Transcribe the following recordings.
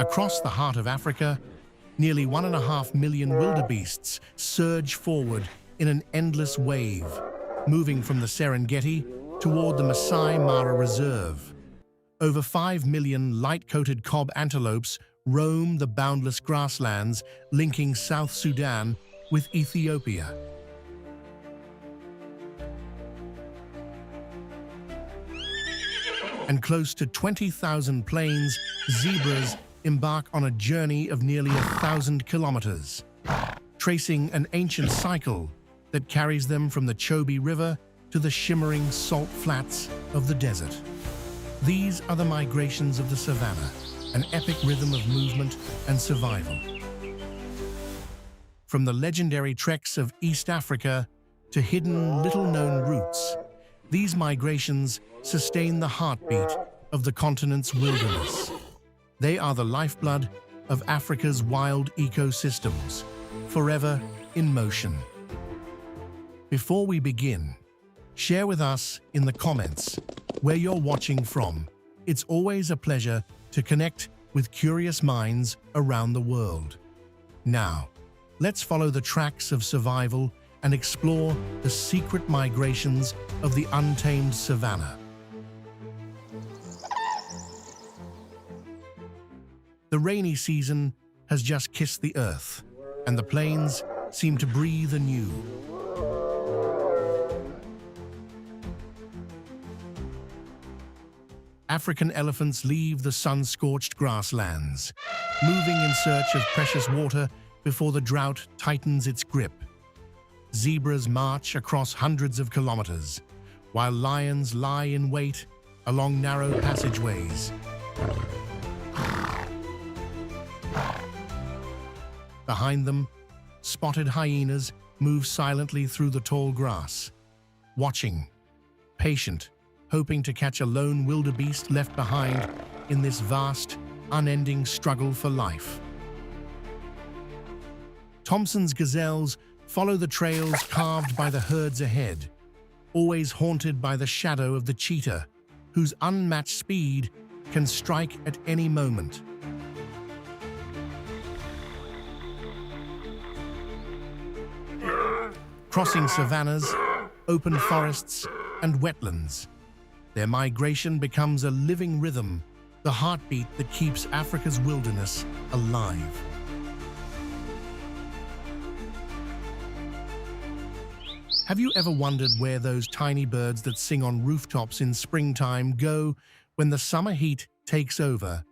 Across the heart of Africa, nearly 1.5 million wildebeests surge forward in an endless wave, moving from the Serengeti toward the Masai Mara Reserve. Over 5 million light-coated cob antelopes roam the boundless grasslands linking South Sudan with Ethiopia. And close to 20,000 plains zebras embark on a journey of nearly 1,000 kilometers, tracing an ancient cycle that carries them from the Chobe River to the shimmering salt flats of the desert. These are the migrations of the savannah, an epic rhythm of movement and survival. From the legendary treks of East Africa to hidden, little-known routes, these migrations sustain the heartbeat of the continent's wilderness. They are the lifeblood of Africa's wild ecosystems, forever in motion. Before we begin, share with us in the comments where you're watching from. It's always a pleasure to connect with curious minds around the world. Now, let's follow the tracks of survival and explore the secret migrations of the untamed savannah. The rainy season has just kissed the earth, and the plains seem to breathe anew. African elephants leave the sun-scorched grasslands, moving in search of precious water before the drought tightens its grip. Zebras march across hundreds of kilometers, while lions lie in wait along narrow passageways. Behind them, spotted hyenas move silently through the tall grass, watching, patient, hoping to catch a lone wildebeest left behind in this vast, unending struggle for life. Thompson's gazelles follow the trails carved by the herds ahead, always haunted by the shadow of the cheetah, whose unmatched speed can strike at any moment. Crossing savannas, open forests, and wetlands, their migration becomes a living rhythm, the heartbeat that keeps Africa's wilderness alive. Have you ever wondered where those tiny birds that sing on rooftops in springtime go when the summer heat takes over?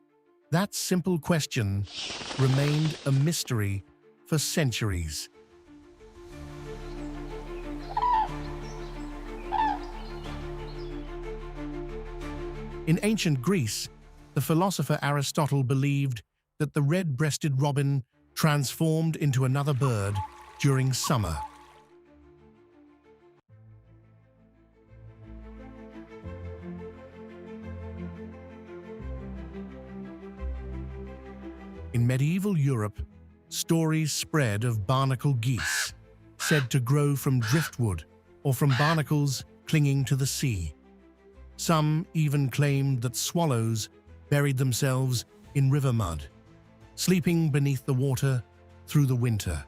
That simple question remained a mystery for centuries. In ancient Greece, the philosopher Aristotle believed that the red-breasted robin transformed into another bird during summer. In medieval Europe, stories spread of barnacle geese, said to grow from driftwood or from barnacles clinging to the sea. Some even claimed that swallows buried themselves in river mud, sleeping beneath the water through the winter.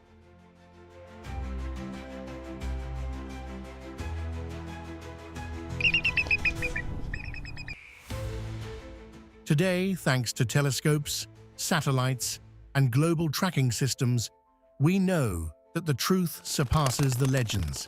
Today, thanks to telescopes, satellites, and global tracking systems, we know that the truth surpasses the legends.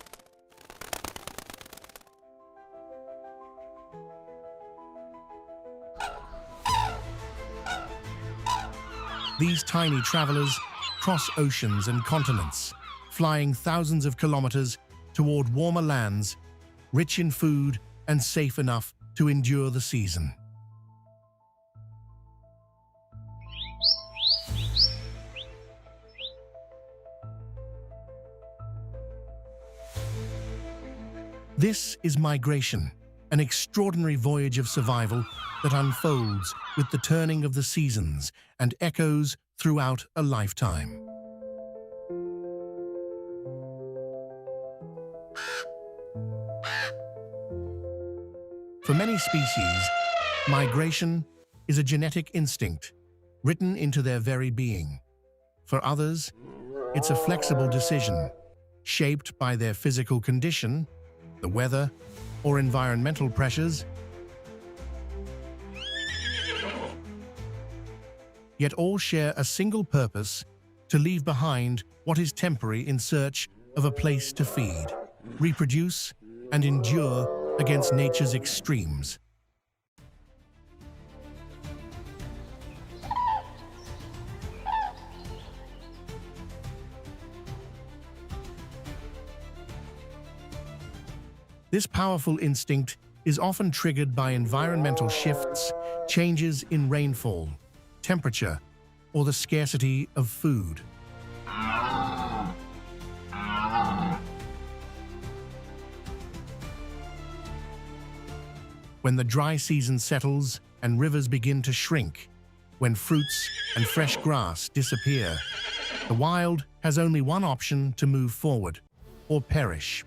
These tiny travelers cross oceans and continents, flying thousands of kilometers toward warmer lands, rich in food and safe enough to endure the season. This is migration, an extraordinary voyage of survival that unfolds with the turning of the seasons and echoes throughout a lifetime. For many species, migration is a genetic instinct, written into their very being. For others, it's a flexible decision, shaped by their physical condition, the weather, or environmental pressures. Yet all share a single purpose: to leave behind what is temporary in search of a place to feed, reproduce, and endure against nature's extremes. This powerful instinct is often triggered by environmental shifts, changes in rainfall, temperature, or the scarcity of food. When the dry season settles and rivers begin to shrink, when fruits and fresh grass disappear, the wild has only one option: to move forward or perish.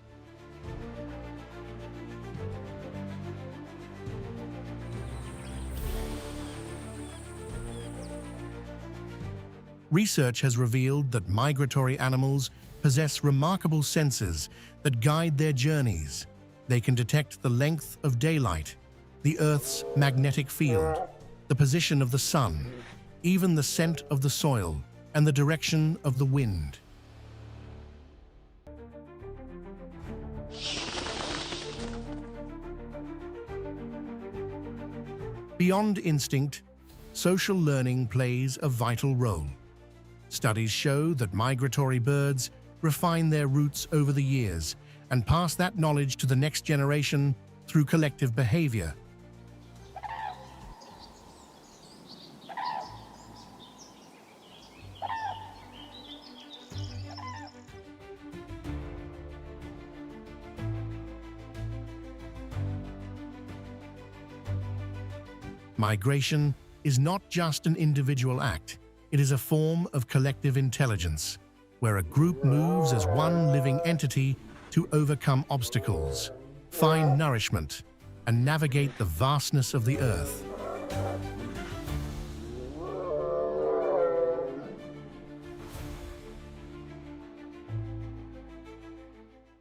Research has revealed that migratory animals possess remarkable senses that guide their journeys. They can detect the length of daylight, the Earth's magnetic field, the position of the sun, even the scent of the soil, and the direction of the wind. Beyond instinct, social learning plays a vital role. Studies show that migratory birds refine their routes over the years and pass that knowledge to the next generation through collective behavior. Migration is not just an individual act. It is a form of collective intelligence, where a group moves as one living entity to overcome obstacles, find nourishment, and navigate the vastness of the earth.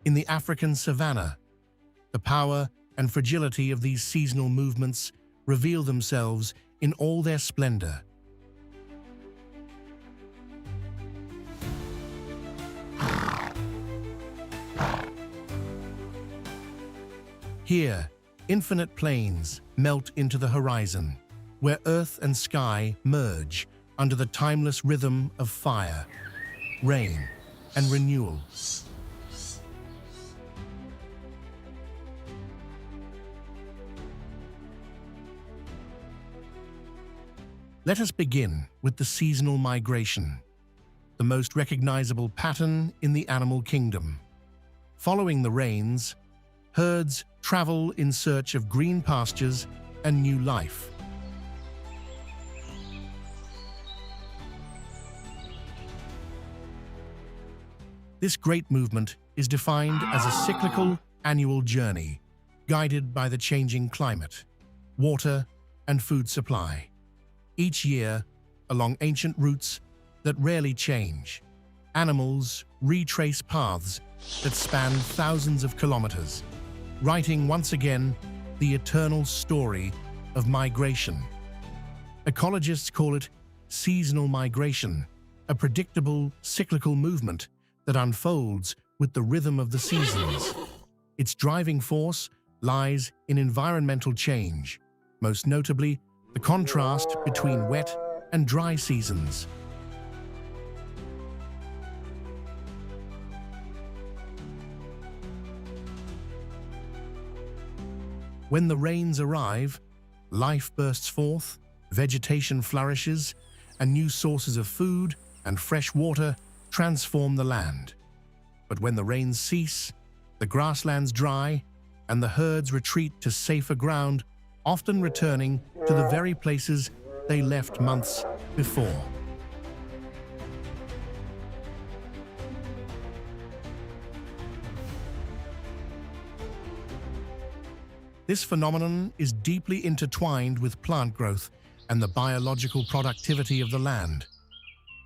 In the African savanna, the power and fragility of these seasonal movements reveal themselves in all their splendor. Here, infinite plains melt into the horizon, where earth and sky merge under the timeless rhythm of fire, rain, and renewal. Let us begin with the seasonal migration, the most recognizable pattern in the animal kingdom. Following the rains, herds travel in search of green pastures and new life. This great movement is defined as a cyclical annual journey, guided by the changing climate, water, and food supply. Each year, along ancient routes that rarely change, animals retrace paths that span thousands of kilometers, writing once again the eternal story of migration. Ecologists call it seasonal migration, a predictable, cyclical movement that unfolds with the rhythm of the seasons. Its driving force lies in environmental change, most notably the contrast between wet and dry seasons. When the rains arrive, life bursts forth, vegetation flourishes, and new sources of food and fresh water transform the land. But when the rains cease, the grasslands dry, and the herds retreat to safer ground, often returning to the very places they left months before. This phenomenon is deeply intertwined with plant growth and the biological productivity of the land.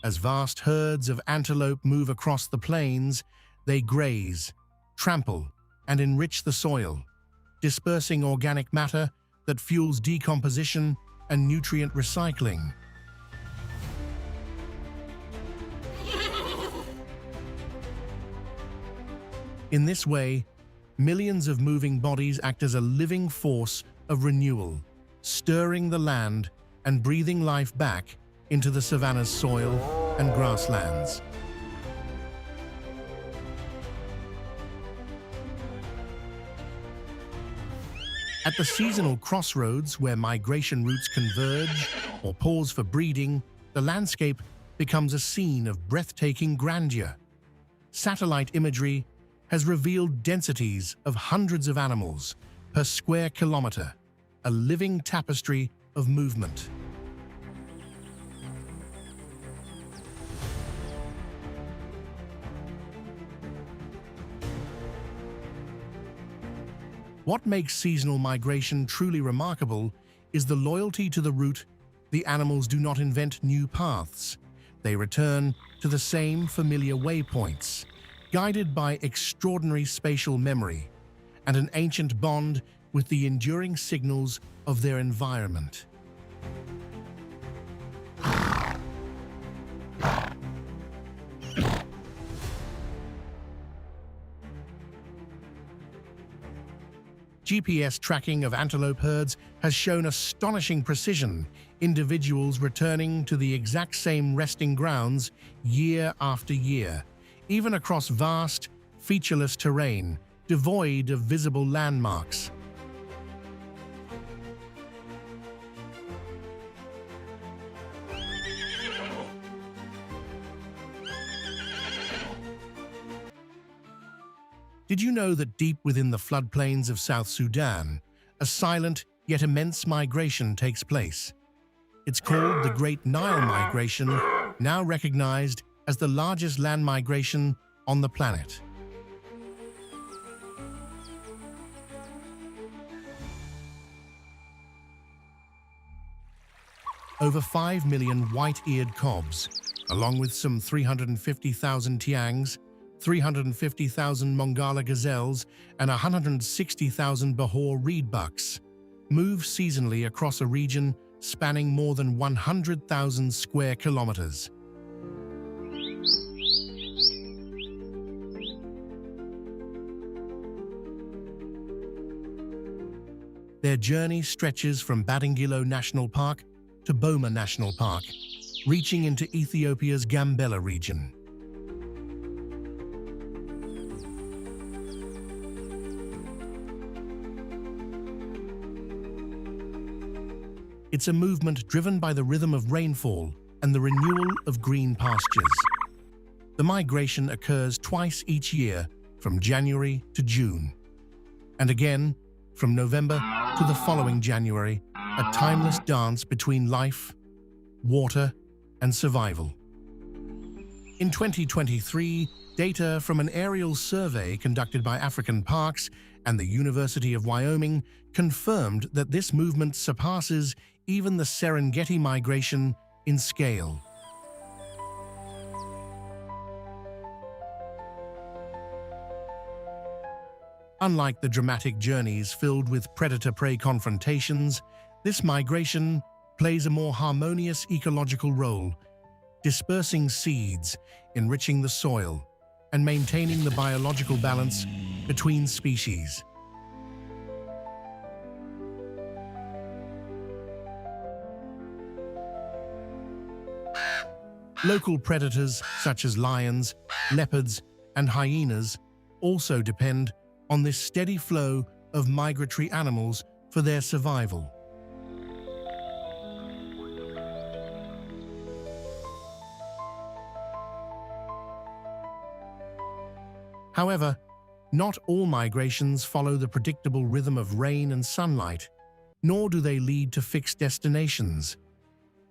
As vast herds of antelope move across the plains, they graze, trample, and enrich the soil, dispersing organic matter that fuels decomposition and nutrient recycling. In this way, millions of moving bodies act as a living force of renewal, stirring the land and breathing life back into the savanna's soil and grasslands. At the seasonal crossroads where migration routes converge or pause for breeding, the landscape becomes a scene of breathtaking grandeur. Satellite imagery has revealed densities of hundreds of animals per square kilometer, a living tapestry of movement. What makes seasonal migration truly remarkable is the loyalty to the route. The animals do not invent new paths. They return to the same familiar waypoints, guided by extraordinary spatial memory and an ancient bond with the enduring signals of their environment. GPS tracking of antelope herds has shown astonishing precision, individuals returning to the exact same resting grounds year after year, even across vast, featureless terrain, devoid of visible landmarks. Did you know that deep within the floodplains of South Sudan, a silent yet immense migration takes place? It's called the Great Nile Migration, now recognized as the largest land migration on the planet. Over 5 million white-eared cobs, along with some 350,000 tiangs, 350,000 Mongala gazelles, and 160,000 Bahor reedbucks, move seasonally across a region spanning more than 100,000 square kilometers. Their journey stretches from Badingilo National Park to Boma National Park, reaching into Ethiopia's Gambela region. It's a movement driven by the rhythm of rainfall and the renewal of green pastures. The migration occurs twice each year, from January to June, and again from November to the following January, a timeless dance between life, water, and survival. In 2023, data from an aerial survey conducted by African Parks and the University of Wyoming confirmed that this movement surpasses even the Serengeti migration in scale. Unlike the dramatic journeys filled with predator-prey confrontations, this migration plays a more harmonious ecological role, dispersing seeds, enriching the soil, and maintaining the biological balance between species. Local predators such as lions, leopards, and hyenas also depend on this steady flow of migratory animals for their survival. However, not all migrations follow the predictable rhythm of rain and sunlight, nor do they lead to fixed destinations.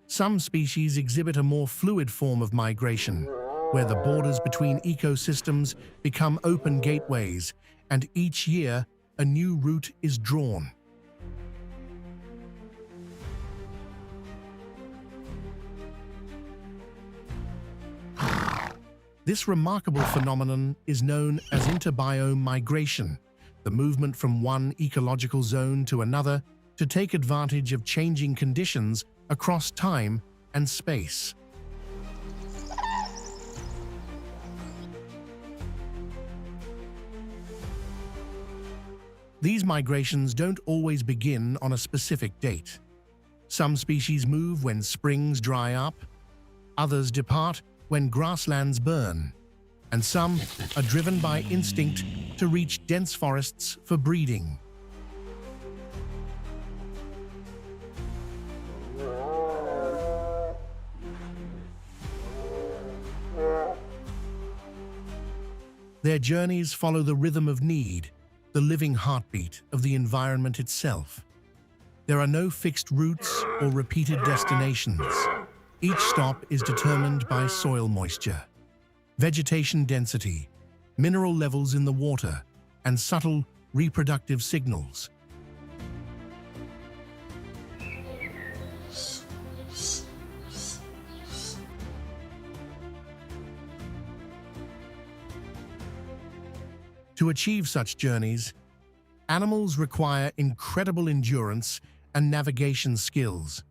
Some species exhibit a more fluid form of migration, where the borders between ecosystems become open gateways, and each year a new route is drawn. This remarkable phenomenon is known as interbiome migration, the movement from one ecological zone to another to take advantage of changing conditions across time and space. These migrations don't always begin on a specific date. Some species move when springs dry up, others depart when grasslands burn, and some are driven by instinct to reach dense forests for breeding. Their journeys follow the rhythm of need, the living heartbeat of the environment itself. There are no fixed routes or repeated destinations. Each stop is determined by soil moisture, vegetation density, mineral levels in the water, and subtle reproductive signals. To achieve such journeys, animals require incredible endurance and navigation skills.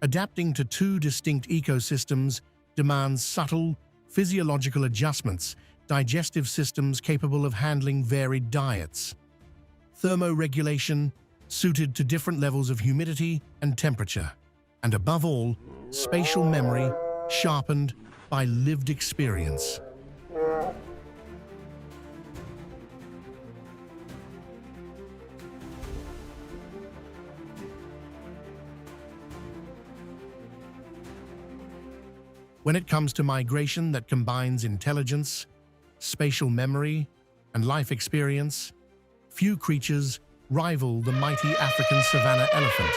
Adapting to two distinct ecosystems demands subtle, physiological adjustments, digestive systems capable of handling varied diets, thermoregulation suited to different levels of humidity and temperature, and above all, spatial memory sharpened by lived experience. When it comes to migration that combines intelligence, spatial memory, and life experience, few creatures rival the mighty African savanna elephant.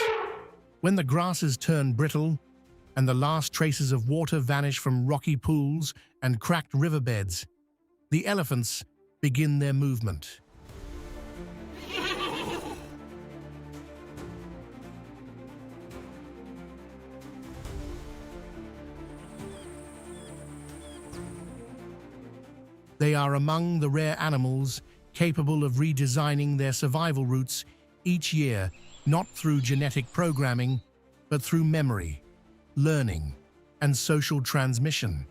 When the grasses turn brittle and the last traces of water vanish from rocky pools and cracked riverbeds, the elephants begin their movement. They are among the rare animals capable of redesigning their survival routes each year, not through genetic programming, but through memory, learning, and social transmission.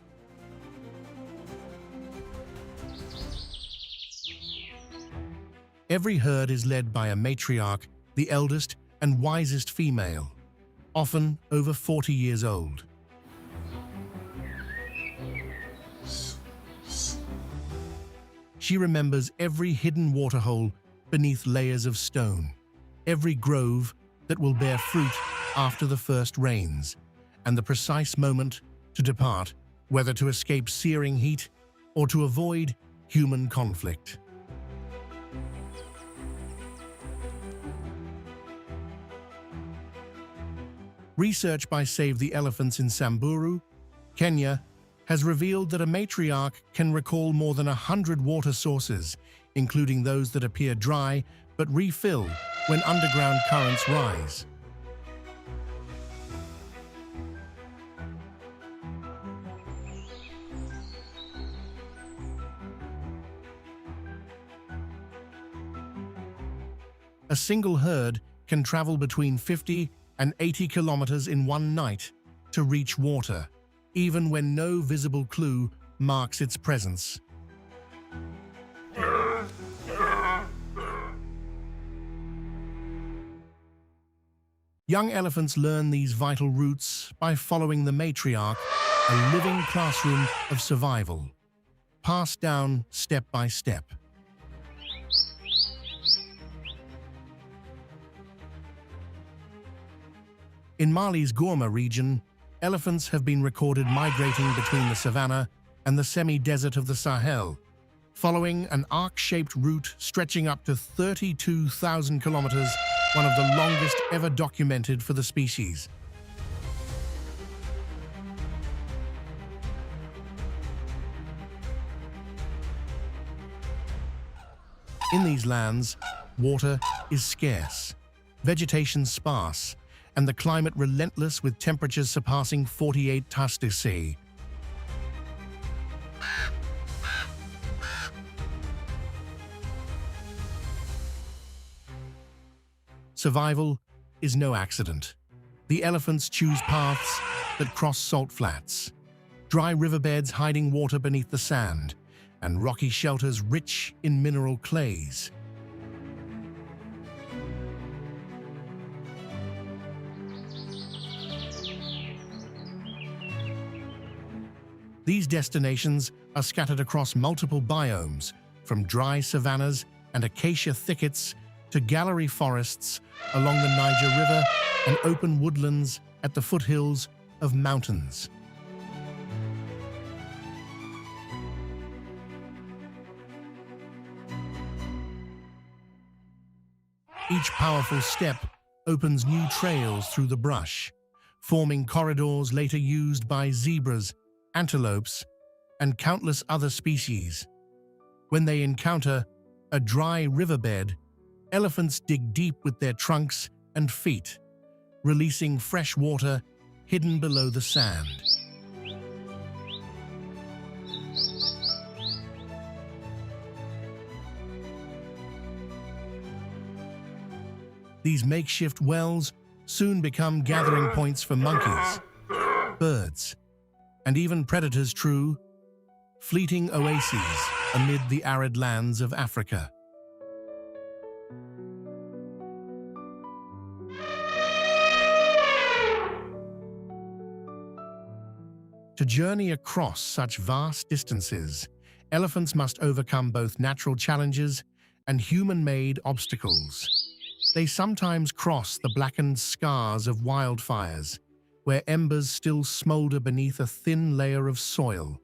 Every herd is led by a matriarch, the eldest and wisest female, often over 40 years old. She remembers every hidden waterhole beneath layers of stone, every grove that will bear fruit after the first rains, and the precise moment to depart, whether to escape searing heat or to avoid human conflict. Research by Save the Elephants in Samburu, Kenya, has revealed that a matriarch can recall more than 100 water sources, including those that appear dry but refill when underground currents rise. A single herd can travel between 50 and 80 kilometers in one night to reach water, even when no visible clue marks its presence. Young elephants learn these vital routes by following the matriarch, a living classroom of survival, passed down step by step. In Mali's Gourma region, elephants have been recorded migrating between the savanna and the semi-desert of the Sahel, following an arc-shaped route stretching up to 32,000 kilometers, one of the longest ever documented for the species. In these lands, water is scarce, vegetation sparse, and the climate relentless with temperatures surpassing 48 degrees Celsius. Survival is no accident. The elephants choose paths that cross salt flats, dry riverbeds hiding water beneath the sand, and rocky shelters rich in mineral clays. These destinations are scattered across multiple biomes, from dry savannas and acacia thickets to gallery forests along the Niger River and open woodlands at the foothills of mountains. Each powerful step opens new trails through the brush, forming corridors later used by zebras, antelopes, and countless other species. When they encounter a dry riverbed, elephants dig deep with their trunks and feet, releasing fresh water hidden below the sand. These makeshift wells soon become gathering points for monkeys, birds, and even predators. True, fleeting oases amid the arid lands of Africa. To journey across such vast distances, elephants must overcome both natural challenges and human-made obstacles. They sometimes cross the blackened scars of wildfires, where embers still smolder beneath a thin layer of soil.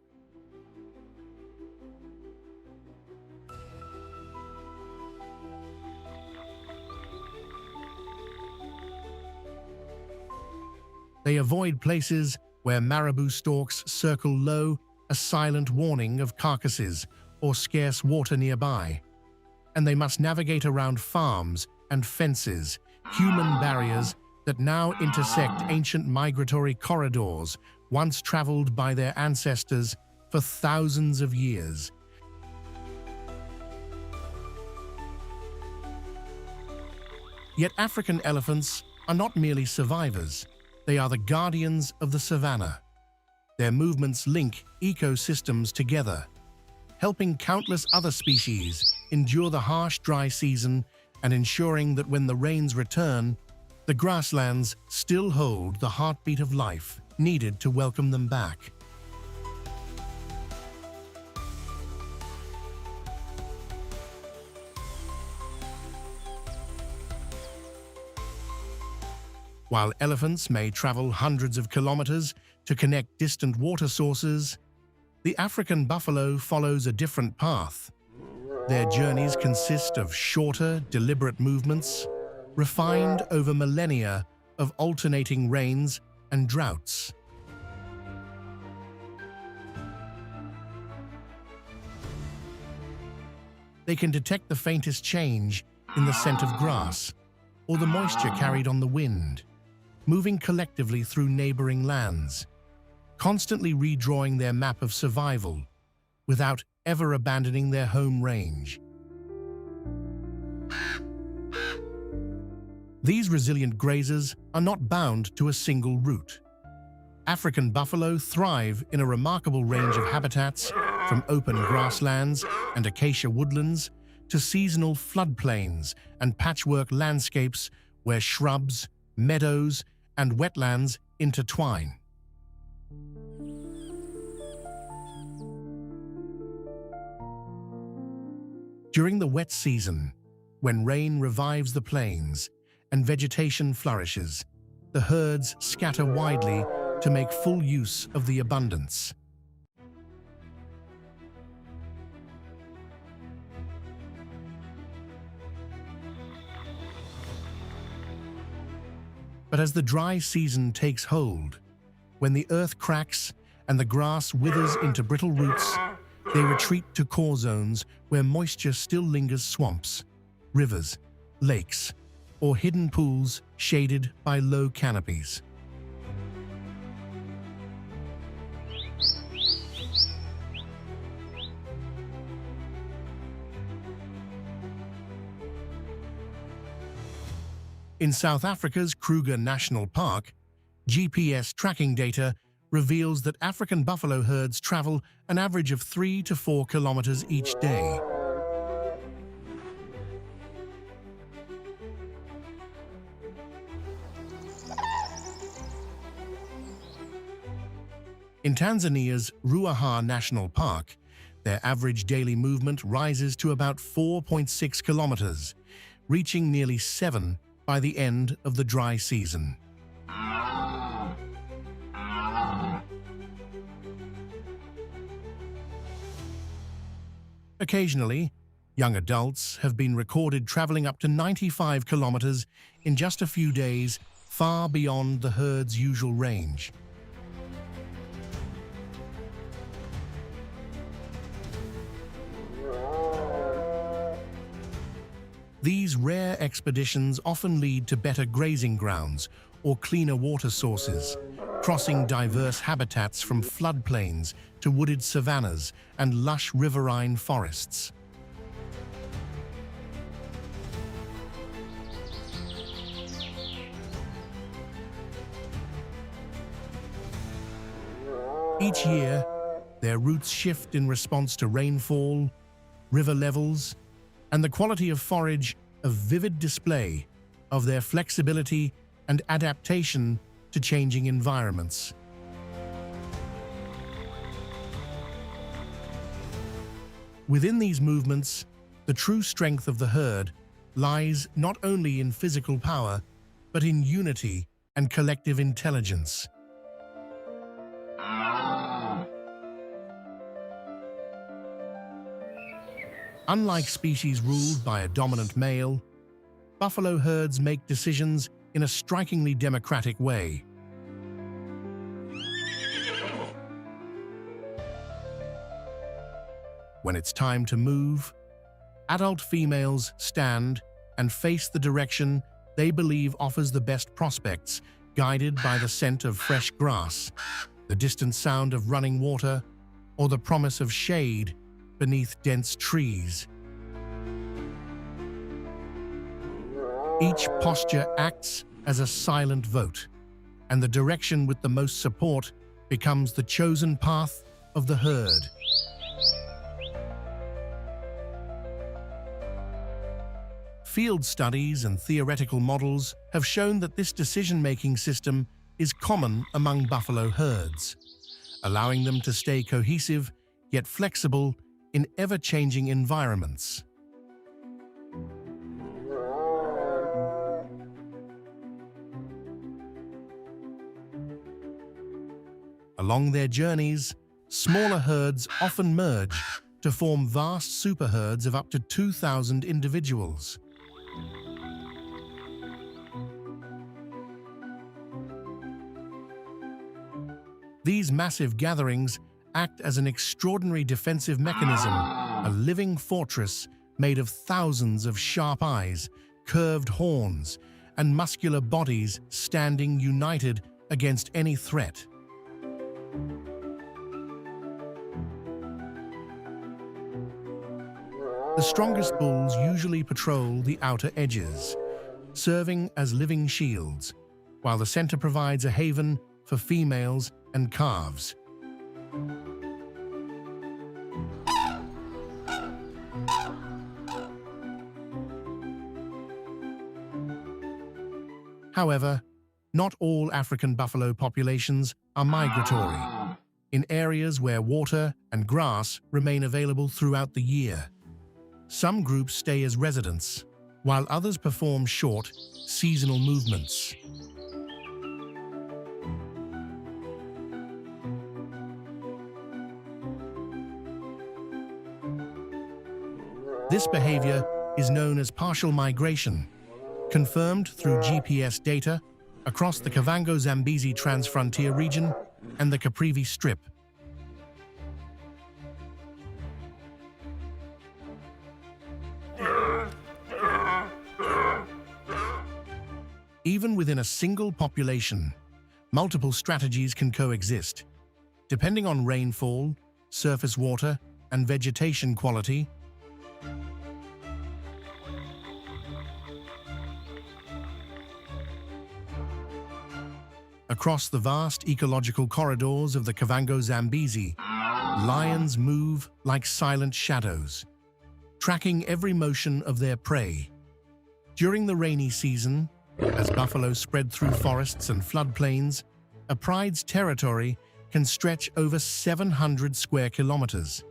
They avoid places where marabou stalks circle low, a silent warning of carcasses or scarce water nearby. And they must navigate around farms and fences, human barriers that now intersect ancient migratory corridors once traveled by their ancestors for thousands of years. Yet African elephants are not merely survivors, they are the guardians of the savanna. Their movements link ecosystems together, helping countless other species endure the harsh dry season and ensuring that when the rains return, the grasslands still hold the heartbeat of life needed to welcome them back. While elephants may travel hundreds of kilometers to connect distant water sources, the African buffalo follows a different path. Their journeys consist of shorter, deliberate movements, refined over millennia of alternating rains and droughts. They can detect the faintest change in the scent of grass or the moisture carried on the wind, moving collectively through neighboring lands, constantly redrawing their map of survival without ever abandoning their home range. These resilient grazers are not bound to a single route. African buffalo thrive in a remarkable range of habitats, from open grasslands and acacia woodlands to seasonal floodplains and patchwork landscapes where shrubs, meadows, and wetlands intertwine. During the wet season, when rain revives the plains and vegetation flourishes, the herds scatter widely to make full use of the abundance. But as the dry season takes hold, when the earth cracks and the grass withers into brittle roots, they retreat to core zones where moisture still lingers: swamps, rivers, lakes, or hidden pools shaded by low canopies. In South Africa's Kruger National Park, GPS tracking data reveals that African buffalo herds travel an average of 3 to 4 kilometers each day. In Tanzania's Ruaha National Park, their average daily movement rises to about 4.6 kilometers, reaching nearly 7 by the end of the dry season. Occasionally, young adults have been recorded traveling up to 95 kilometers in just a few days, far beyond the herd's usual range. These rare expeditions often lead to better grazing grounds or cleaner water sources, crossing diverse habitats from floodplains to wooded savannas and lush riverine forests. Each year, their routes shift in response to rainfall, river levels, and the quality of forage, a vivid display of their flexibility and adaptation to changing environments. Within these movements, the true strength of the herd lies not only in physical power, but in unity and collective intelligence. Unlike species ruled by a dominant male, buffalo herds make decisions in a strikingly democratic way. When it's time to move, adult females stand and face the direction they believe offers the best prospects, guided by the scent of fresh grass, the distant sound of running water, or the promise of shade beneath dense trees. Each posture acts as a silent vote, and the direction with the most support becomes the chosen path of the herd. Field studies and theoretical models have shown that this decision-making system is common among buffalo herds, allowing them to stay cohesive yet flexible in ever-changing environments. Along their journeys, smaller herds often merge to form vast superherds of up to 2,000 individuals. These massive gatherings act as an extraordinary defensive mechanism, a living fortress made of thousands of sharp eyes, curved horns, and muscular bodies standing united against any threat. The strongest bulls usually patrol the outer edges, serving as living shields, while the center provides a haven for females and calves. However, not all African buffalo populations are migratory. In areas where water and grass remain available throughout the year, some groups stay as residents, while others perform short, seasonal movements. This behavior is known as partial migration, confirmed through GPS data across the Kavango-Zambezi Transfrontier region and the Caprivi Strip. Even within a single population, multiple strategies can coexist. Depending on rainfall, surface water, and vegetation quality, Across the vast ecological corridors of the Kavango Zambezi, lions move like silent shadows, tracking every motion of their prey. During the rainy season, as buffalo spread through forests and floodplains, a pride's territory can stretch over 700 square kilometers.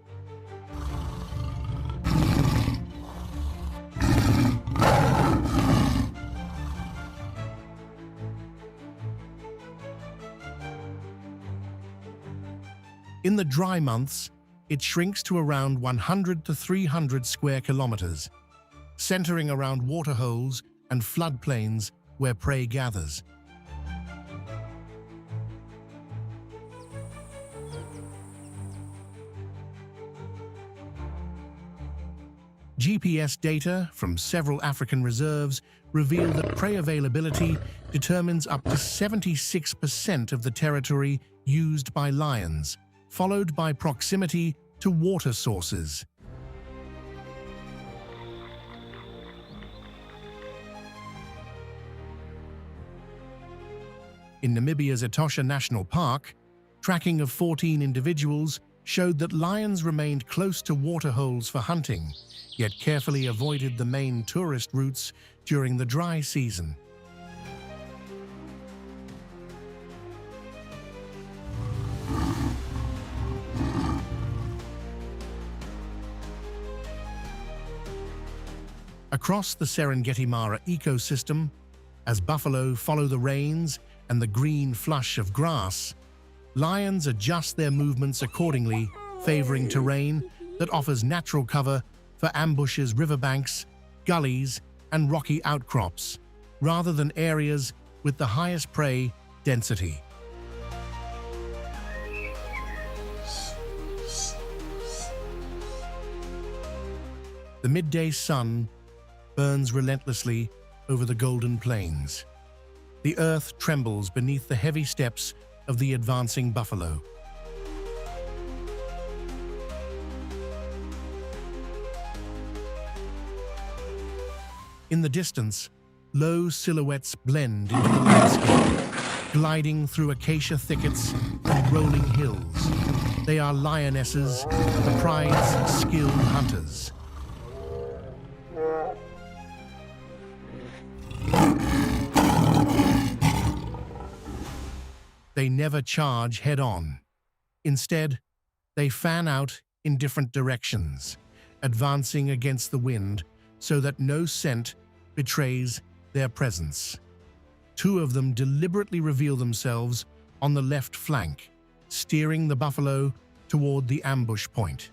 In the dry months, it shrinks to around 100 to 300 square kilometers, centering around waterholes and floodplains where prey gathers. GPS data from several African reserves reveal that prey availability determines up to 76% of the territory used by lions, followed by proximity to water sources. In Namibia's Etosha National Park, tracking of 14 individuals showed that lions remained close to waterholes for hunting, yet carefully avoided the main tourist routes during the dry season. Across the Serengeti Mara ecosystem, as buffalo follow the rains and the green flush of grass, lions adjust their movements accordingly, favoring terrain that offers natural cover for ambushes, riverbanks, gullies, and rocky outcrops, rather than areas with the highest prey density. The midday sun burns relentlessly over the golden plains. The earth trembles beneath the heavy steps of the advancing buffalo. In the distance, low silhouettes blend into the landscape, gliding through acacia thickets and rolling hills. They are lionesses, the pride's skilled hunters. They never charge head-on. Instead, they fan out in different directions, advancing against the wind so that no scent betrays their presence. Two of them deliberately reveal themselves on the left flank, steering the buffalo toward the ambush point.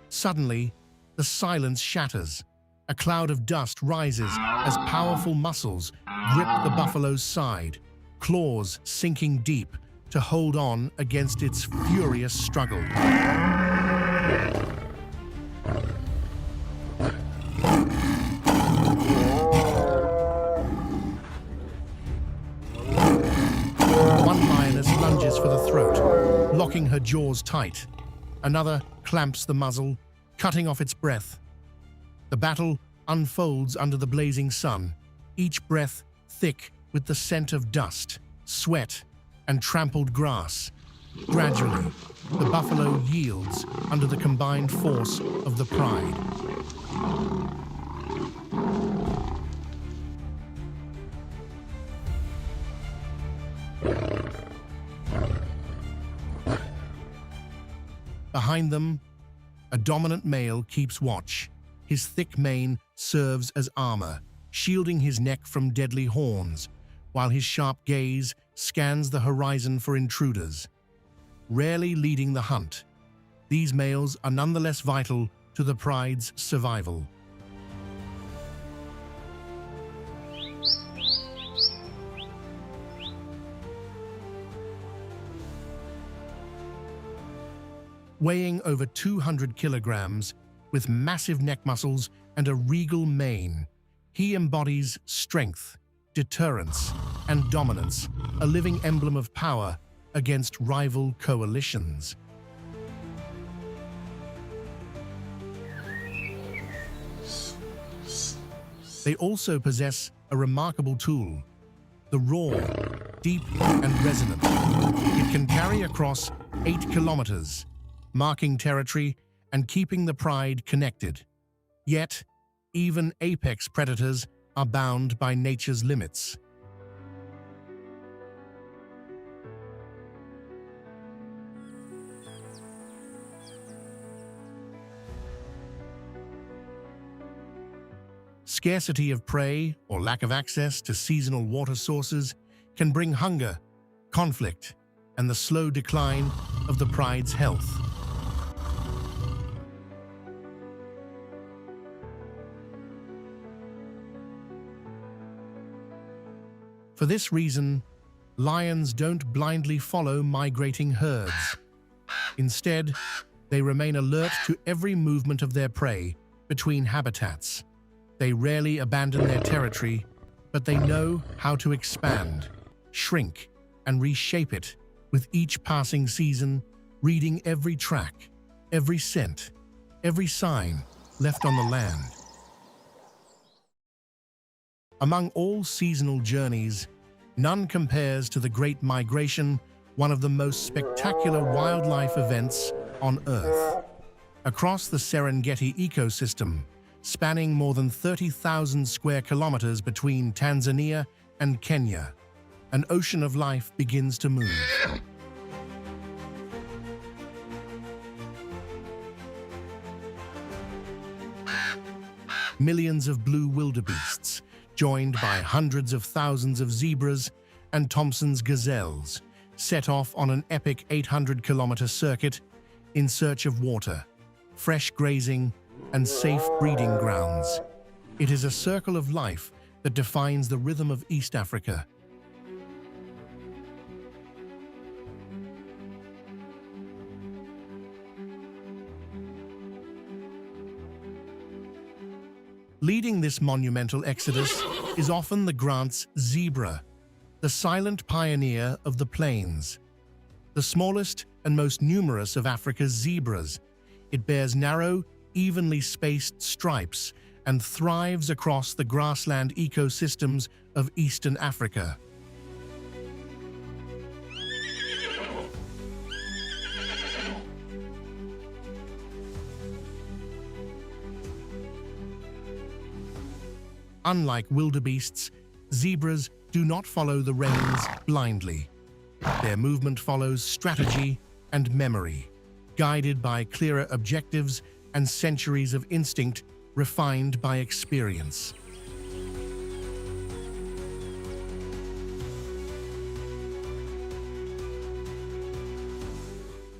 Suddenly, the silence shatters. A cloud of dust rises as powerful muscles grip the buffalo's side, claws sinking deep to hold on against its furious struggle. One lioness lunges for the throat, locking her jaws tight. Another clamps the muzzle, cutting off its breath. The battle unfolds under the blazing sun, each breath thick with the scent of dust, sweat, and trampled grass. Gradually, the buffalo yields under the combined force of the pride. Behind them, a dominant male keeps watch. His thick mane serves as armor, shielding his neck from deadly horns, while his sharp gaze scans the horizon for intruders. Rarely leading the hunt, these males are nonetheless vital to the pride's survival. Weighing over 200 kilograms, with massive neck muscles and a regal mane, he embodies strength, deterrence, and dominance, a living emblem of power against rival coalitions. They also possess a remarkable tool, the roar, deep and resonant. It can carry across 8 kilometers, marking territory and keeping the pride connected. Yet, even apex predators are bound by nature's limits. Scarcity of prey or lack of access to seasonal water sources can bring hunger, conflict, and the slow decline of the pride's health. For this reason, lions don't blindly follow migrating herds. Instead, they remain alert to every movement of their prey between habitats. They rarely abandon their territory, but they know how to expand, shrink, and reshape it with each passing season, reading every track, every scent, every sign left on the land. Among all seasonal journeys, none compares to the Great Migration, one of the most spectacular wildlife events on Earth. Across the Serengeti ecosystem, spanning more than 30,000 square kilometers between Tanzania and Kenya, an ocean of life begins to move. Millions of blue wildebeests, joined by hundreds of thousands of zebras and Thompson's gazelles, set off on an epic 800-kilometer circuit in search of water, fresh grazing, and safe breeding grounds. It is a circle of life that defines the rhythm of East Africa. Leading this monumental exodus is often the Grant's zebra, the silent pioneer of the plains. The smallest and most numerous of Africa's zebras, it bears narrow, evenly spaced stripes and thrives across the grassland ecosystems of Eastern Africa. Unlike wildebeests, zebras do not follow the reins blindly. Their movement follows strategy and memory, guided by clearer objectives and centuries of instinct refined by experience.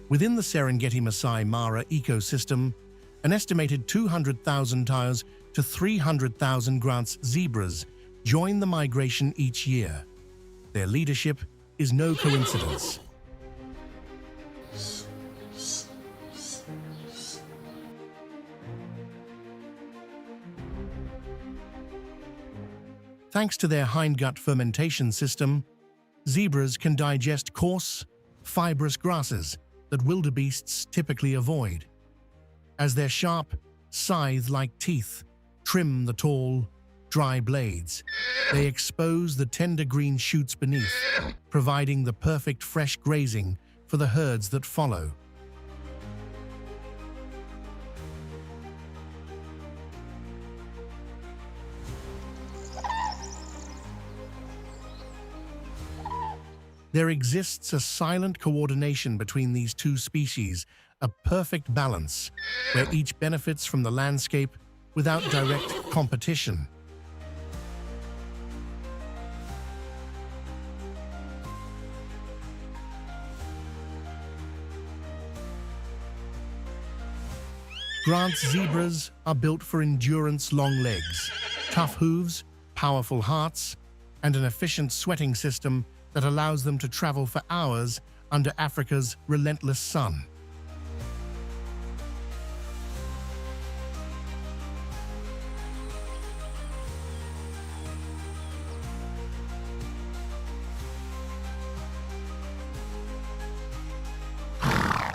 Within the Serengeti Masai Mara ecosystem, an estimated 200,000 to 300,000 Grant's zebras join the migration each year. Their leadership is no coincidence. Thanks to their hindgut fermentation system, zebras can digest coarse, fibrous grasses that wildebeests typically avoid. As their sharp, scythe-like teeth trim the tall, dry blades, they expose the tender green shoots beneath, providing the perfect fresh grazing for the herds that follow. There exists a silent coordination between these two species, a perfect balance, where each benefits from the landscape without direct competition. Grant's zebras are built for endurance, long legs, tough hooves, powerful hearts, and an efficient sweating system that allows them to travel for hours under Africa's relentless sun.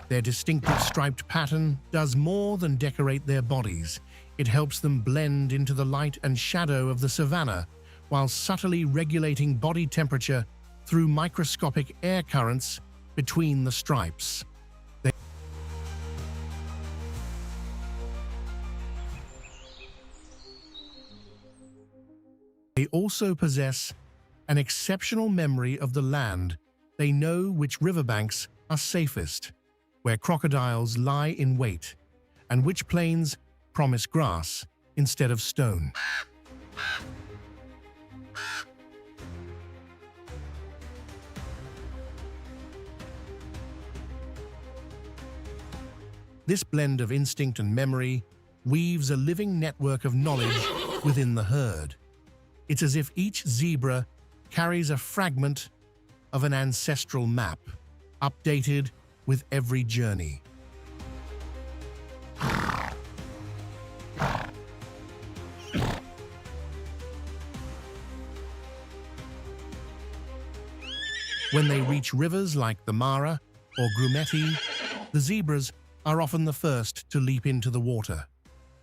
Their distinctive striped pattern does more than decorate their bodies. It helps them blend into the light and shadow of the savanna while subtly regulating body temperature through microscopic air currents between the stripes. They also possess an exceptional memory of the land. They know which riverbanks are safest, where crocodiles lie in wait, and which plains promise grass instead of stone. This blend of instinct and memory weaves a living network of knowledge within the herd. It's as if each zebra carries a fragment of an ancestral map, updated with every journey. When they reach rivers like the Mara or Grumeti, the zebras are often the first to leap into the water.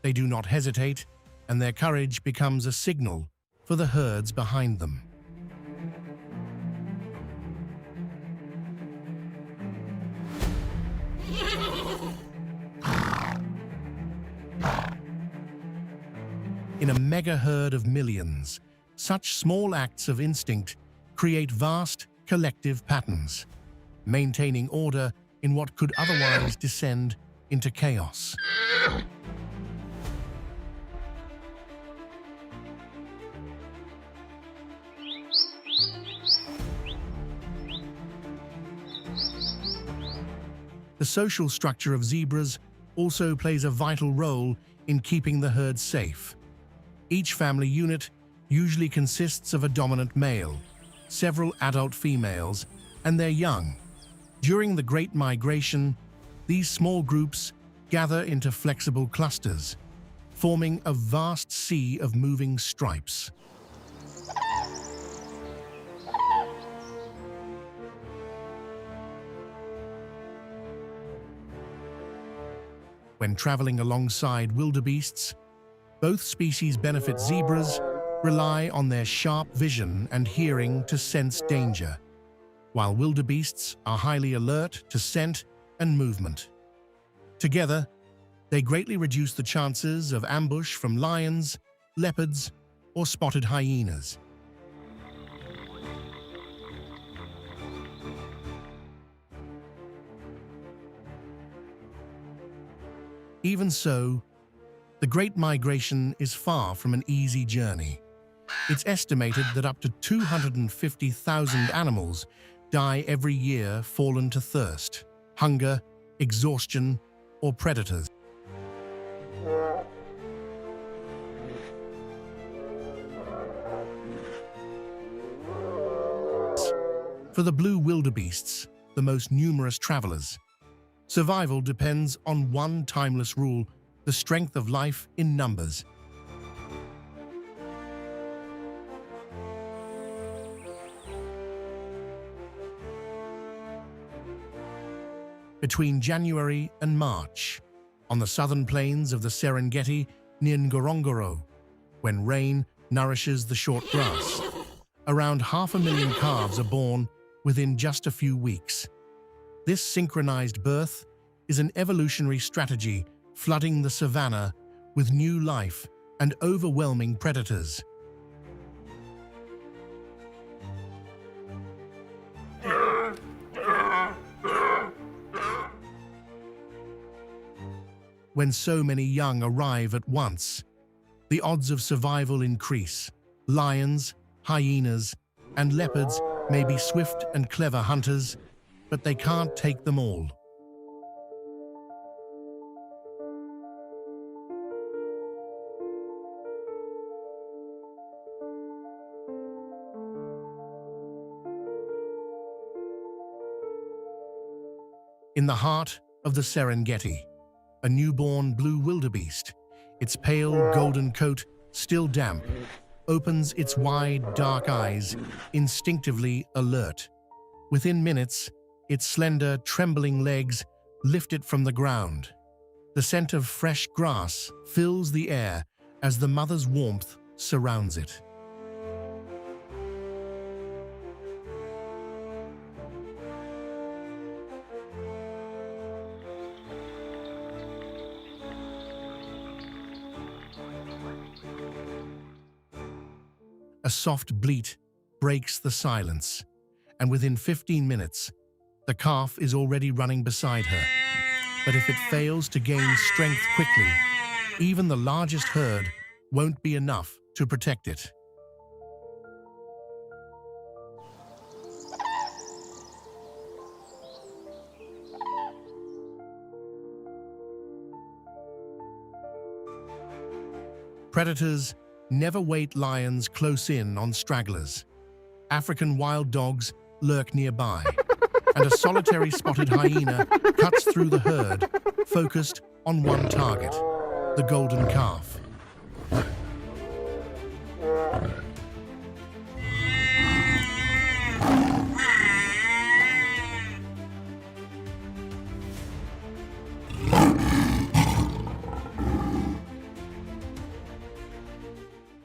They do not hesitate, and their courage becomes a signal for the herds behind them. In a mega herd of millions, such small acts of instinct create vast collective patterns, maintaining order in what could otherwise descend into chaos. The social structure of zebras also plays a vital role in keeping the herd safe. Each family unit usually consists of a dominant male, several adult females, and their young. During the Great Migration, these small groups gather into flexible clusters, forming a vast sea of moving stripes. When traveling alongside wildebeests, both species benefit. Zebras rely on their sharp vision and hearing to sense danger, while wildebeests are highly alert to scent and movement. Together, they greatly reduce the chances of ambush from lions, leopards, or spotted hyenas. Even so, the Great Migration is far from an easy journey. It's estimated that up to 250,000 animals die every year fallen to thirst, hunger, exhaustion, or predators. For the blue wildebeests, the most numerous travelers, survival depends on one timeless rule: the strength of life in numbers. Between January and March, on the southern plains of the Serengeti near Ngorongoro, when rain nourishes the short grass, around 500,000 calves are born within just a few weeks. This synchronized birth is an evolutionary strategy flooding the savanna with new life and overwhelming predators. When so many young arrive at once, the odds of survival increase. Lions, hyenas, and leopards may be swift and clever hunters, but they can't take them all. In the heart of the Serengeti, a newborn blue wildebeest, its pale golden coat still damp, opens its wide, dark eyes, instinctively alert. Within minutes, its slender, trembling legs lift it from the ground. The The scent of fresh grass fills the air as the mother's warmth surrounds it. A soft bleat breaks the silence, and within 15 minutes, the calf is already running beside her. But if it fails to gain strength quickly, even the largest herd won't be enough to protect it. Predators never wait lions close in on stragglers. African wild dogs lurk nearby, and a solitary spotted hyena cuts through the herd, focused on one target, the golden calf.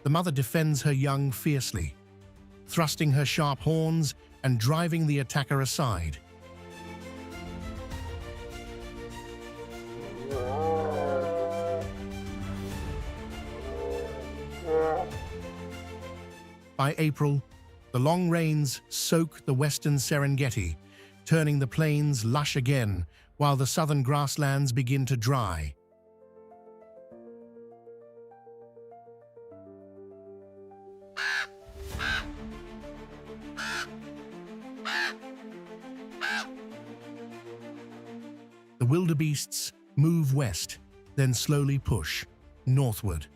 The mother defends her young fiercely, thrusting her sharp horns and driving the attacker aside. By April, the long rains soak the western Serengeti, turning the plains lush again while the southern grasslands begin to dry. The wildebeests move west, then slowly push northward.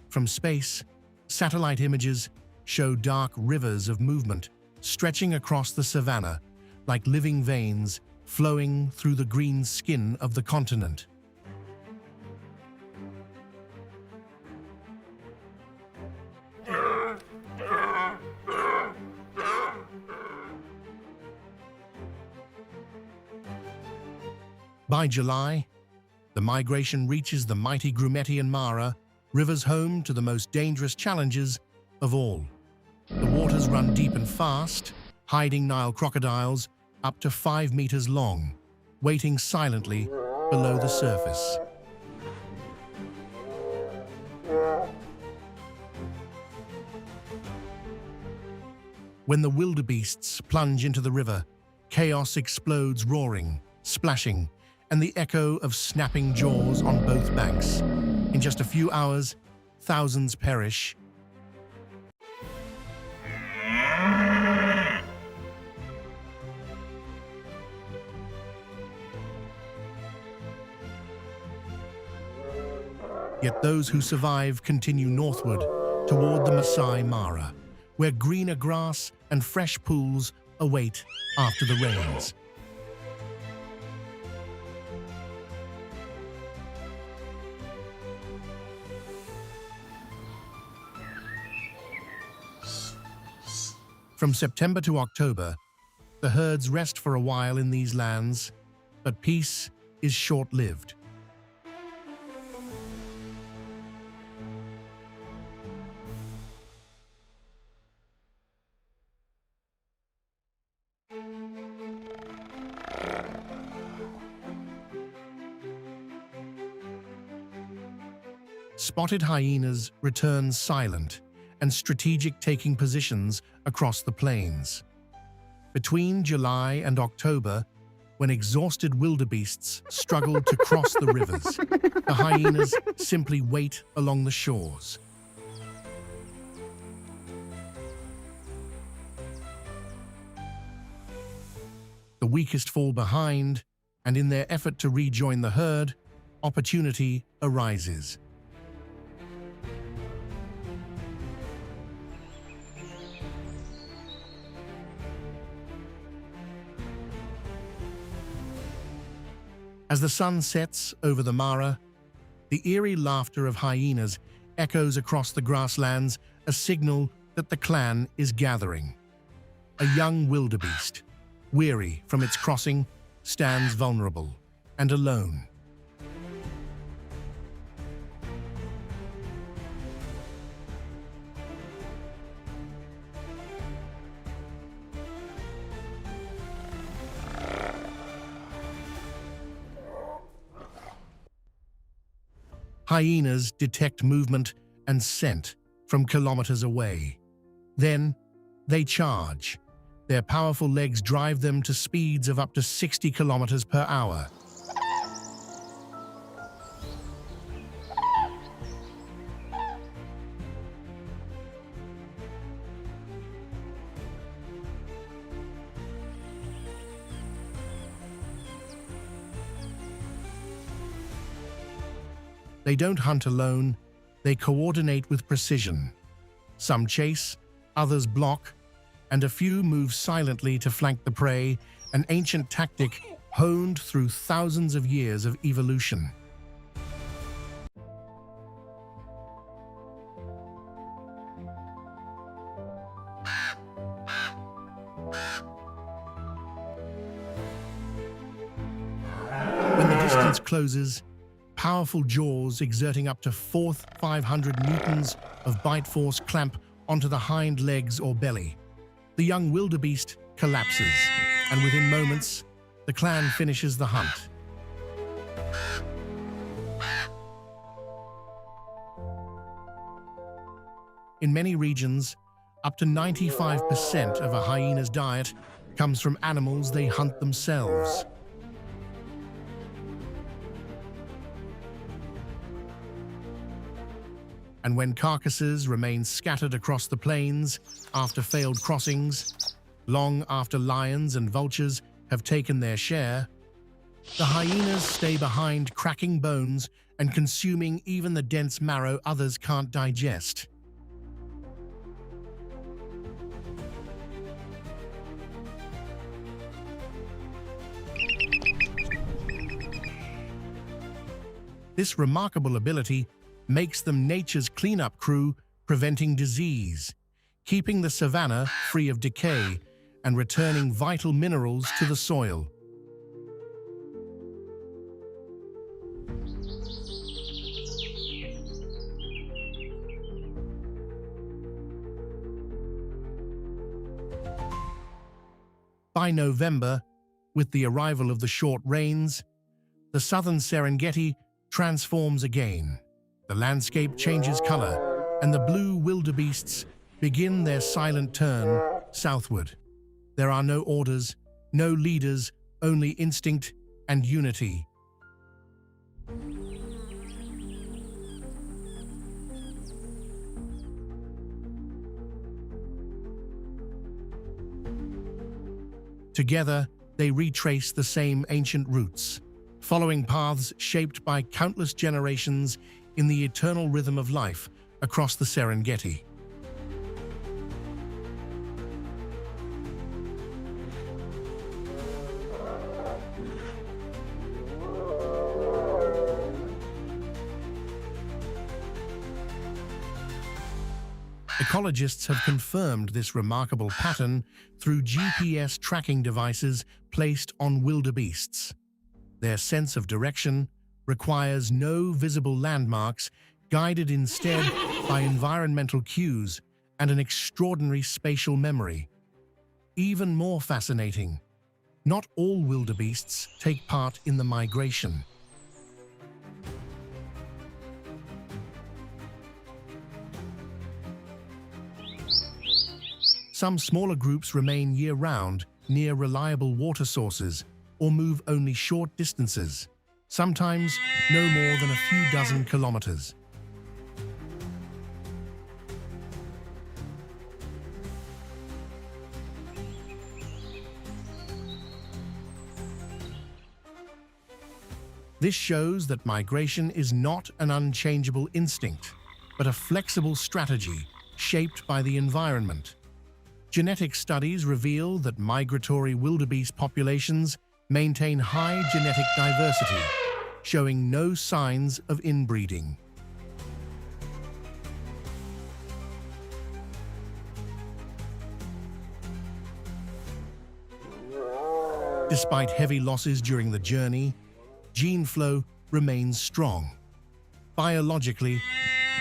From space, satellite images show dark rivers of movement stretching across the savanna like living veins flowing through the green skin of the continent. By July, the migration reaches the mighty Grumeti and Mara, rivers home to the most dangerous challenges of all. The waters run deep and fast, hiding Nile crocodiles up to 5 meters long, waiting silently below the surface. When the wildebeests plunge into the river, chaos explodes roaring, splashing, and the echo of snapping jaws on both banks. In just a few hours, thousands perish. Yet those who survive continue northward toward the Masai Mara, where greener grass and fresh pools await after the rains. From September to October, the herds rest for a while in these lands, but peace is short-lived. Spotted hyenas return silent and strategic, taking positions across the plains. Between July and October, when exhausted wildebeests struggle to cross the rivers, the hyenas simply wait along the shores. The weakest fall behind, and in their effort to rejoin the herd, opportunity arises. As the sun sets over the Mara, the eerie laughter of hyenas echoes across the grasslands, a signal that the clan is gathering. A young wildebeest, weary from its crossing, stands vulnerable and alone. Hyenas detect movement and scent from kilometers away. Then, they charge. Their powerful legs drive them to speeds of up to 60 kilometers per hour. They don't hunt alone, they coordinate with precision. Some chase, others block, and a few move silently to flank the prey, an ancient tactic honed through thousands of years of evolution. When the distance closes, powerful jaws exerting up to 500 newtons of bite force clamp onto the hind legs or belly. The young wildebeest collapses, and within moments, the clan finishes the hunt. In many regions, up to 95% of a hyena's diet comes from animals they hunt themselves. And when carcasses remain scattered across the plains after failed crossings, long after lions and vultures have taken their share, the hyenas stay behind, cracking bones and consuming even the dense marrow others can't digest. This remarkable ability makes them nature's cleanup crew, preventing disease, keeping the savanna free of decay, and returning vital minerals to the soil. By November, with the arrival of the short rains, the southern Serengeti transforms again. The landscape changes color, and the blue wildebeests begin their silent turn southward. There are no orders, no leaders, only instinct and unity. Together, they retrace the same ancient roots, following paths shaped by countless generations in the eternal rhythm of life across the Serengeti. Ecologists have confirmed this remarkable pattern through GPS tracking devices placed on wildebeests. Their sense of direction requires no visible landmarks, guided instead by environmental cues and an extraordinary spatial memory. Even more fascinating, not all wildebeests take part in the migration. Some smaller groups remain year-round near reliable water sources or move only short distances, sometimes no more than a few dozen kilometers. This shows that migration is not an unchangeable instinct, but a flexible strategy shaped by the environment. Genetic studies reveal that migratory wildebeest populations maintain high genetic diversity, showing no signs of inbreeding. Despite heavy losses during the journey, gene flow remains strong. Biologically,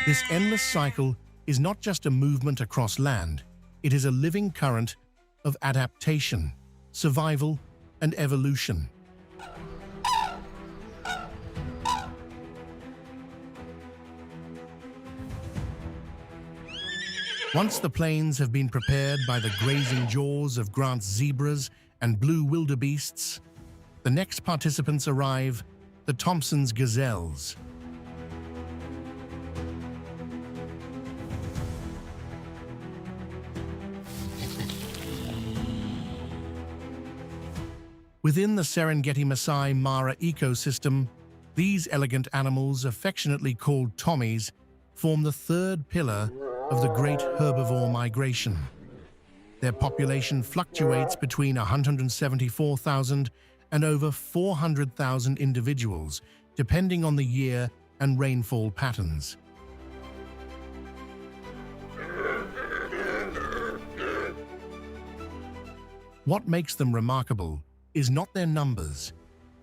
this endless cycle is not just a movement across land, it is a living current of adaptation, survival, and evolution. Once the plains have been prepared by the grazing jaws of Grant's zebras and blue wildebeests, the next participants arrive, the Thompson's gazelles. Within the Serengeti Masai Mara ecosystem, these elegant animals, affectionately called Tommies, form the third pillar of the great herbivore migration. Their population fluctuates between 174,000 and over 400,000 individuals, depending on the year and rainfall patterns. What makes them remarkable is not their numbers,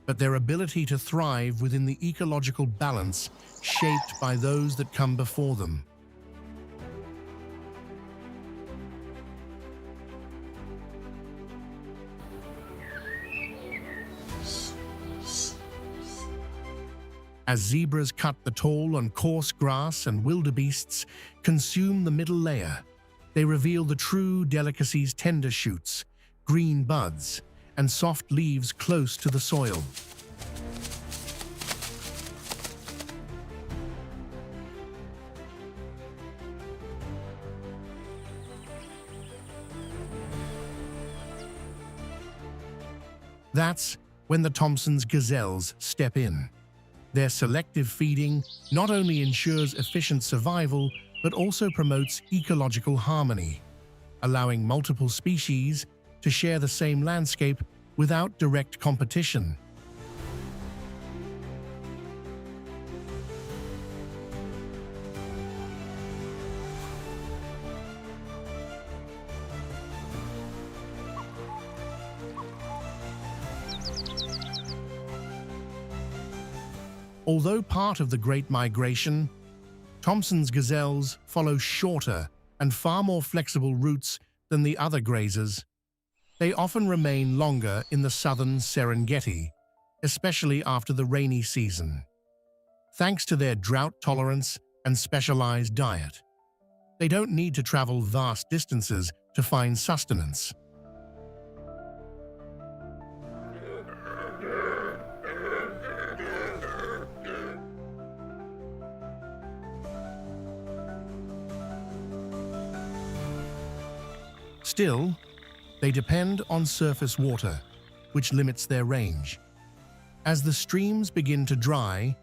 but their ability to thrive within the ecological balance shaped by those that come before them. As zebras cut the tall and coarse grass and wildebeests consume the middle layer, they reveal the true delicacy's tender shoots, green buds, and soft leaves close to the soil. That's when the Thompson's gazelles step in. Their selective feeding not only ensures efficient survival, but also promotes ecological harmony, allowing multiple species to share the same landscape without direct competition. Although part of the Great Migration, Thompson's gazelles follow shorter and far more flexible routes than the other grazers. They often remain longer in the southern Serengeti, especially after the rainy season, thanks to their drought tolerance and specialized diet. They don't need to travel vast distances to find sustenance. Still, they depend on surface water, which limits their range. As the streams begin to dry,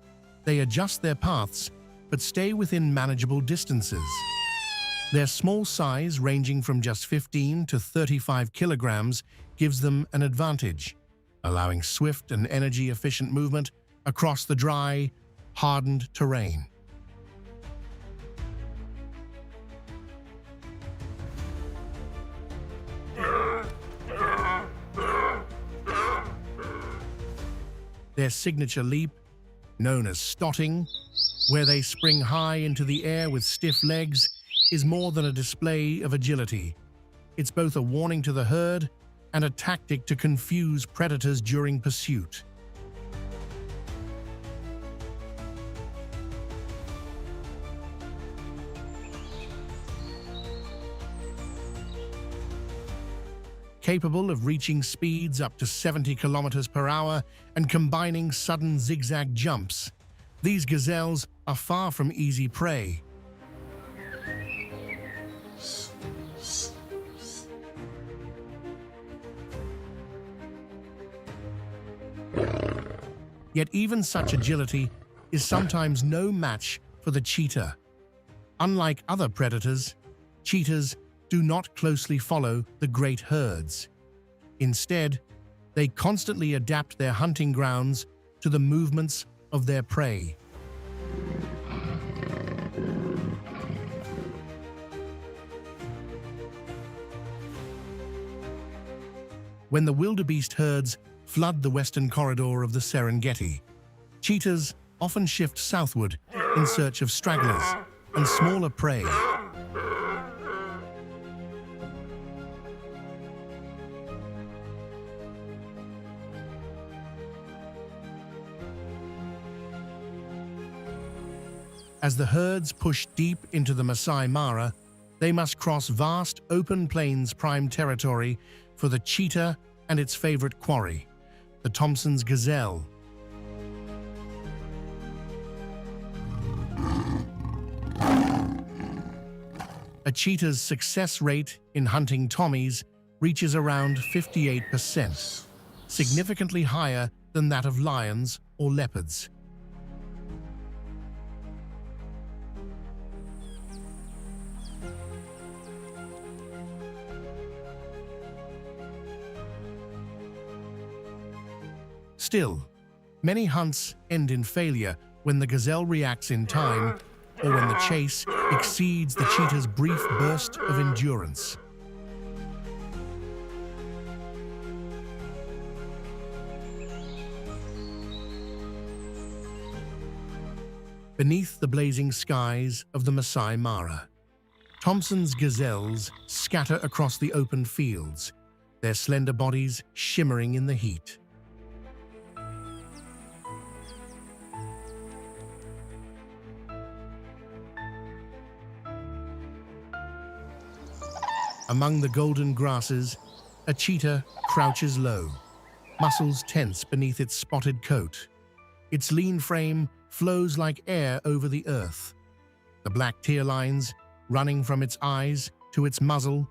they adjust their paths but stay within manageable distances. Their small size, ranging from just 15 to 35 kilograms, gives them an advantage, allowing swift and energy-efficient movement across the dry, hardened terrain. Their signature leap, known as stotting, where they spring high into the air with stiff legs, is more than a display of agility. It's both a warning to the herd and a tactic to confuse predators during pursuit. Capable of reaching speeds up to 70 kilometers per hour and combining sudden zigzag jumps, these gazelles are far from easy prey. Yet even such agility is sometimes no match for the cheetah. Unlike other predators, cheetahs do not closely follow the great herds. Instead, they constantly adapt their hunting grounds to the movements of their prey. When the wildebeest herds flood the western corridor of the Serengeti, cheetahs often shift southward in search of stragglers and smaller prey. As the herds push deep into the Masai Mara, They must cross vast, open plains prime territory for the cheetah and its favorite quarry, the Thompson's gazelle. A cheetah's success rate in hunting tommies reaches around 58%, significantly higher than that of lions or leopards. Still, many hunts end in failure when the gazelle reacts in time or when the chase exceeds the cheetah's brief burst of endurance. Beneath the blazing skies of the Masai Mara, Thompson's gazelles scatter across the open fields, their slender bodies shimmering in the heat. Among the golden grasses, a cheetah crouches low, muscles tense beneath its spotted coat. Its lean frame flows like air over the earth. The black tear lines, running from its eyes to its muzzle,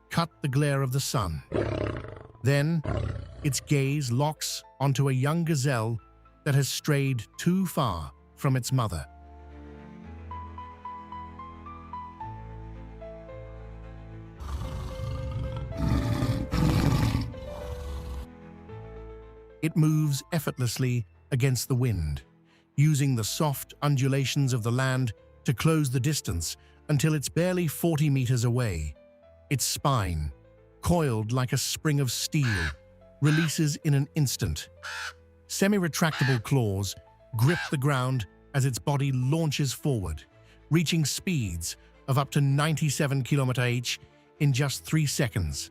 cut the glare of the sun. Then, its gaze locks onto a young gazelle that has strayed too far from its mother. It moves effortlessly against the wind, using the soft undulations of the land to close the distance until it's barely 40 meters away. Its spine, coiled like a spring of steel, releases in an instant. Semi-retractable claws grip the ground as its body launches forward, reaching speeds of up to 97 km/h in just 3 seconds.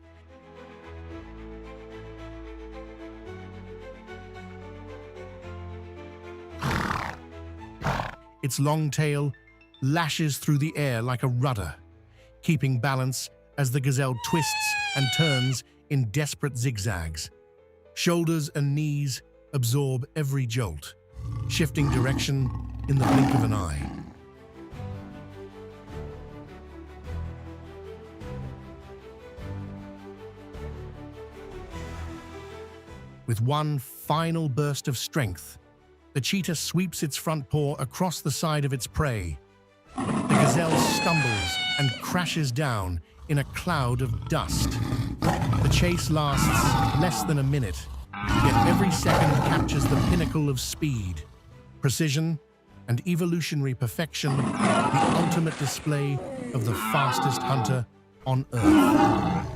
Its long tail lashes through the air like a rudder, keeping balance as the gazelle twists and turns in desperate zigzags. Shoulders and knees absorb every jolt, shifting direction in the blink of an eye. With one final burst of strength, the cheetah sweeps its front paw across the side of its prey. The gazelle stumbles and crashes down in a cloud of dust. The chase lasts less than a minute, yet every second captures the pinnacle of speed, precision, and evolutionary perfection, the ultimate display of the fastest hunter on Earth.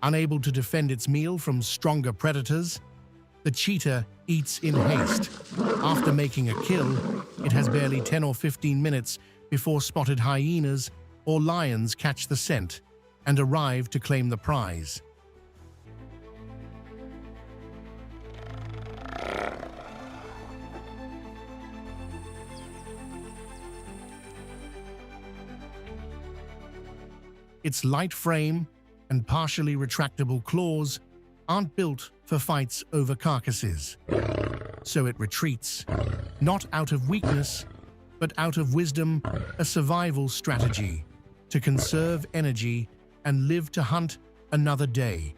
Unable to defend its meal from stronger predators, the cheetah eats in haste. After making a kill, it has barely 10 or 15 minutes before spotted hyenas or lions catch the scent and arrive to claim the prize. Its light frame and partially retractable claws aren't built for fights over carcasses. So it retreats, not out of weakness, but out of wisdom, a survival strategy to conserve energy and live to hunt another day.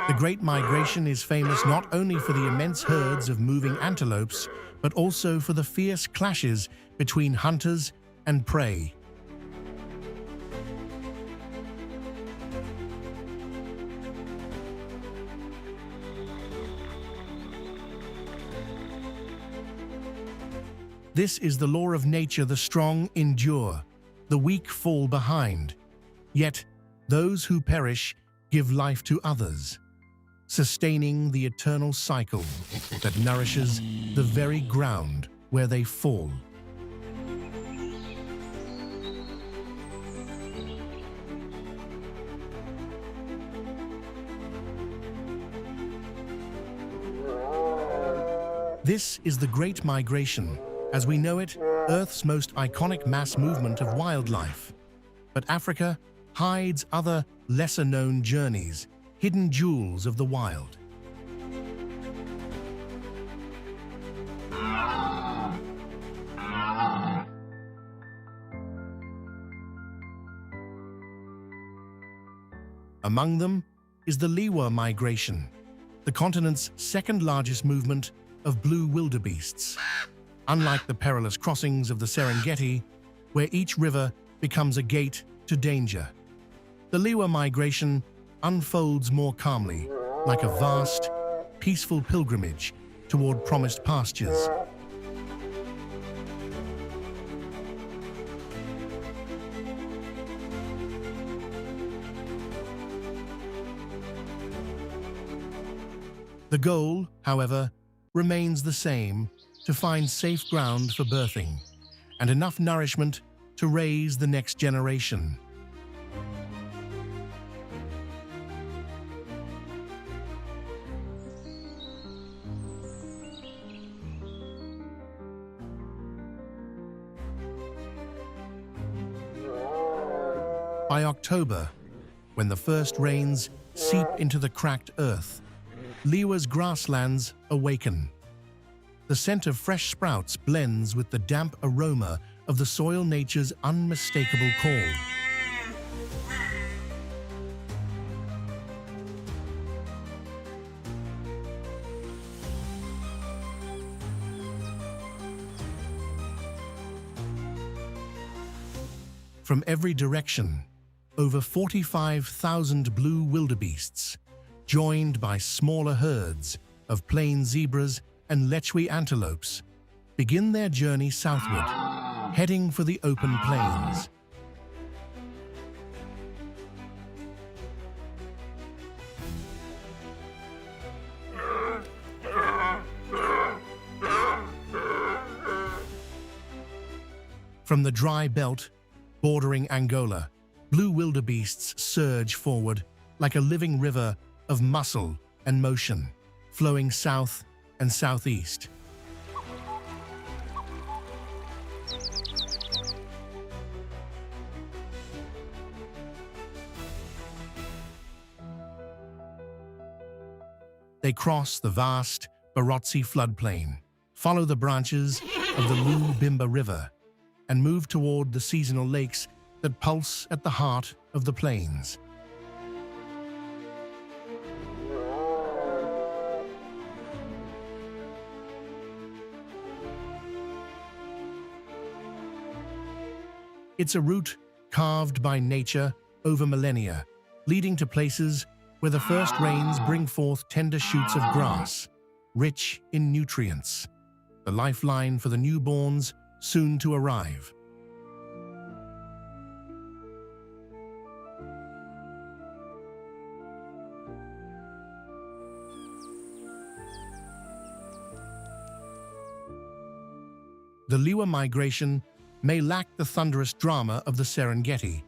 The Great Migration is famous not only for the immense herds of moving antelopes, but also for the fierce clashes between hunters and prey. This is the law of nature: the strong endure, the weak fall behind. Yet, those who perish give life to others, sustaining the eternal cycle that nourishes the very ground where they fall. This is the Great Migration, as we know it, Earth's most iconic mass movement of wildlife. But Africa hides other, lesser-known journeys, hidden jewels of the wild. Among them is the Liwa migration, the continent's second-largest movement of blue wildebeests. Unlike the perilous crossings of the Serengeti, where each river becomes a gate to danger, the Liwa migration unfolds more calmly, like a vast, peaceful pilgrimage toward promised pastures. The goal, however, remains the same: to find safe ground for birthing and enough nourishment to raise the next generation. By October, when the first rains seep into the cracked earth, Liwa's grasslands awaken. The scent of fresh sprouts blends with the damp aroma of the soil nature's unmistakable call. From every direction, over 45,000 blue wildebeests, joined by smaller herds of plain zebras and Lechwe antelopes, begin their journey southward, heading for the open plains. From the dry belt bordering Angola, blue wildebeests surge forward like a living river of muscle and motion, flowing south and southeast. They cross the vast Barotse floodplain, follow the branches of the Lubimba River, and move toward the seasonal lakes that pulse at the heart of the plains. It's a route carved by nature over millennia, leading to places where the first rains bring forth tender shoots of grass, rich in nutrients, the lifeline for the newborns soon to arrive. The Liwa migration may lack the thunderous drama of the Serengeti,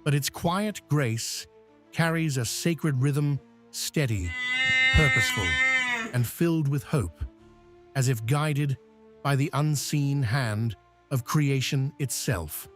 but its quiet grace carries a sacred rhythm, steady, purposeful, and filled with hope, as if guided by the unseen hand of creation itself.